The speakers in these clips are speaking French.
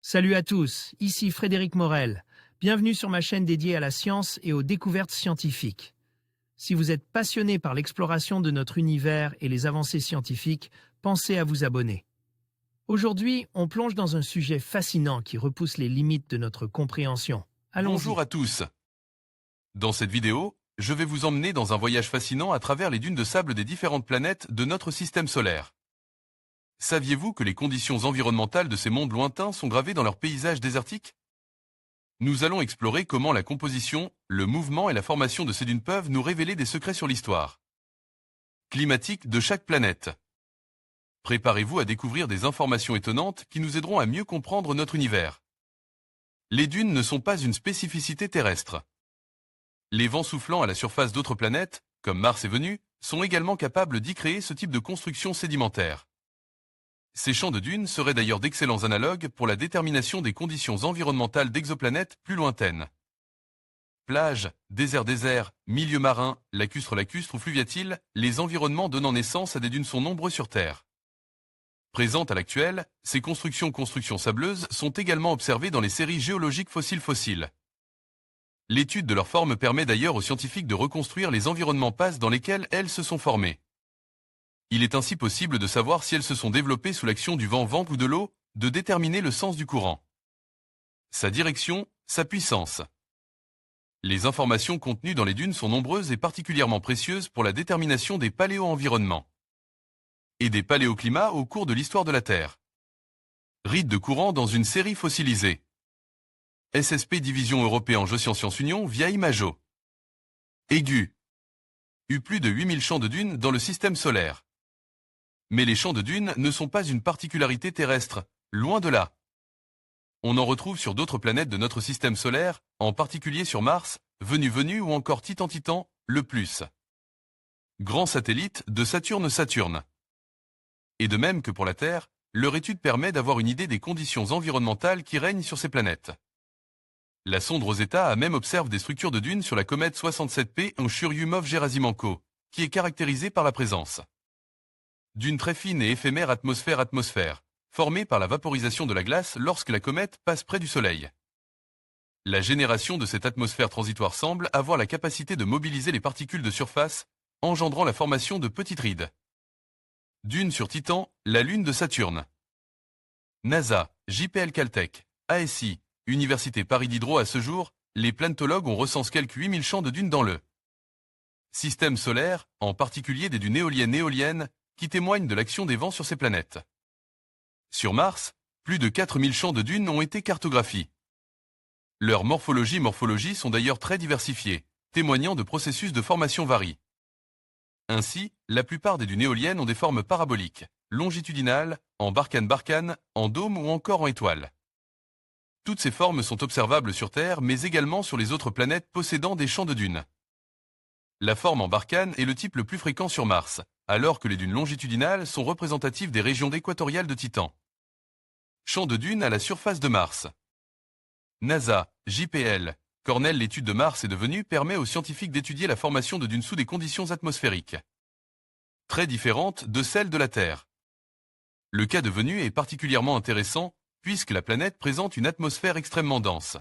Salut à tous, ici Frédéric Morel. Bienvenue sur ma chaîne dédiée à la science et aux découvertes scientifiques. Si vous êtes passionné par l'exploration de notre univers et les avancées scientifiques, pensez à vous abonner. Aujourd'hui, on plonge dans un sujet fascinant qui repousse les limites de notre compréhension. Bonjour Allons-y. à tous. Dans cette vidéo, je vais vous emmener dans un voyage fascinant à travers les dunes de sable des différentes planètes de notre système solaire. Saviez-vous que les conditions environnementales de ces mondes lointains sont gravées dans leur paysage désertique? Nous allons explorer comment la composition, le mouvement et la formation de ces dunes peuvent nous révéler des secrets sur l'histoire climatique de chaque planète. Préparez-vous à découvrir des informations étonnantes qui nous aideront à mieux comprendre notre univers. Les dunes ne sont pas une spécificité terrestre. Les vents soufflant à la surface d'autres planètes, comme Mars et Vénus, sont également capables d'y créer ce type de construction sédimentaire. Ces champs de dunes seraient d'ailleurs d'excellents analogues pour la détermination des conditions environnementales d'exoplanètes plus lointaines. Plages, déserts, milieux marins, lacustres ou fluviatiles, les environnements donnant naissance à des dunes sont nombreux sur Terre. Présentes à l'actuel, ces constructions sableuses sont également observées dans les séries géologiques fossiles. L'étude de leur forme permet d'ailleurs aux scientifiques de reconstruire les environnements passes dans lesquels elles se sont formées. Il est ainsi possible de savoir si elles se sont développées sous l'action du vent ou de l'eau, de déterminer le sens du courant, sa direction, sa puissance. Les informations contenues dans les dunes sont nombreuses et particulièrement précieuses pour la détermination des paléo-environnements et des paléoclimats au cours de l'histoire de la Terre. Rites de courant dans une série fossilisée. SSP Division Européen Geosciences Union via Imago. Aigu. Plus de 8000 champs de dunes dans le système solaire. Mais les champs de dunes ne sont pas une particularité terrestre, loin de là. On en retrouve sur d'autres planètes de notre système solaire, en particulier sur Mars, Vénus ou encore Titan, le plus grand satellite de Saturne. Et de même que pour la Terre, leur étude permet d'avoir une idée des conditions environnementales qui règnent sur ces planètes. La sonde Rosetta a même observé des structures de dunes sur la comète 67P en Churyumov-Gerasimenko, qui est caractérisée par la présence d'une très fine et éphémère atmosphère, formée par la vaporisation de la glace lorsque la comète passe près du Soleil. La génération de cette atmosphère transitoire semble avoir la capacité de mobiliser les particules de surface, engendrant la formation de petites rides. Dunes sur Titan, la lune de Saturne. NASA, JPL Caltech, ASI, Université Paris Diderot. À ce jour, les planétologues ont recensé quelques 8000 champs de dunes dans le système solaire, en particulier des dunes éoliennes, qui témoignent de l'action des vents sur ces planètes. Sur Mars, plus de 4000 champs de dunes ont été cartographiés. Leurs morphologies sont d'ailleurs très diversifiées, témoignant de processus de formation variés. Ainsi, la plupart des dunes éoliennes ont des formes paraboliques, longitudinales, en barkhane, en dôme ou encore en étoile. Toutes ces formes sont observables sur Terre, mais également sur les autres planètes possédant des champs de dunes. La forme en barkhane est le type le plus fréquent sur Mars, alors que les dunes longitudinales sont représentatives des régions équatoriales de Titan. Champs de dunes à la surface de Mars. NASA, JPL, Cornell. L'étude de Mars et de Vénus permet aux scientifiques d'étudier la formation de dunes sous des conditions atmosphériques très différentes de celles de la Terre. Le cas de Vénus est particulièrement intéressant puisque la planète présente une atmosphère extrêmement dense.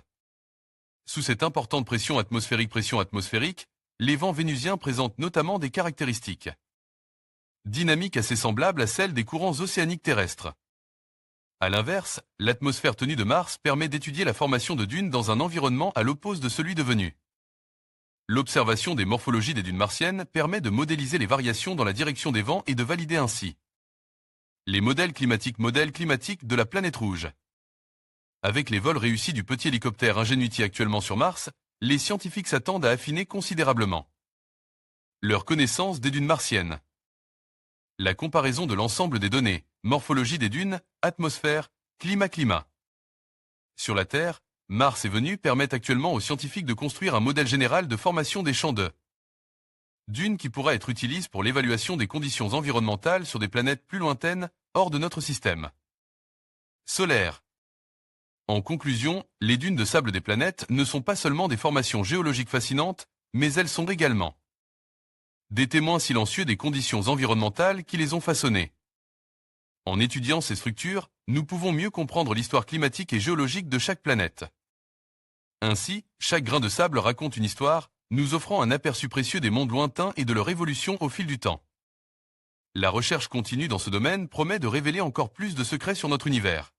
Sous cette importante pression atmosphérique, les vents vénusiens présentent notamment des caractéristiques dynamiques assez semblables à celles des courants océaniques terrestres. A l'inverse, l'atmosphère tenue de Mars permet d'étudier la formation de dunes dans un environnement à l'opposé de celui de Vénus. L'observation des morphologies des dunes martiennes permet de modéliser les variations dans la direction des vents et de valider ainsi les modèles climatiques de la planète rouge. Avec les vols réussis du petit hélicoptère Ingenuity actuellement sur Mars, les scientifiques s'attendent à affiner considérablement leur connaissance des dunes martiennes. La comparaison de l'ensemble des données, morphologie des dunes, atmosphère, climat. Sur la Terre, Mars et Vénus permettent actuellement aux scientifiques de construire un modèle général de formation des champs de dunes qui pourra être utilisé pour l'évaluation des conditions environnementales sur des planètes plus lointaines, hors de notre système solaire. En conclusion, les dunes de sable des planètes ne sont pas seulement des formations géologiques fascinantes, mais elles sont également des témoins silencieux des conditions environnementales qui les ont façonnées. En étudiant ces structures, nous pouvons mieux comprendre l'histoire climatique et géologique de chaque planète. Ainsi, chaque grain de sable raconte une histoire, nous offrant un aperçu précieux des mondes lointains et de leur évolution au fil du temps. La recherche continue dans ce domaine promet de révéler encore plus de secrets sur notre univers.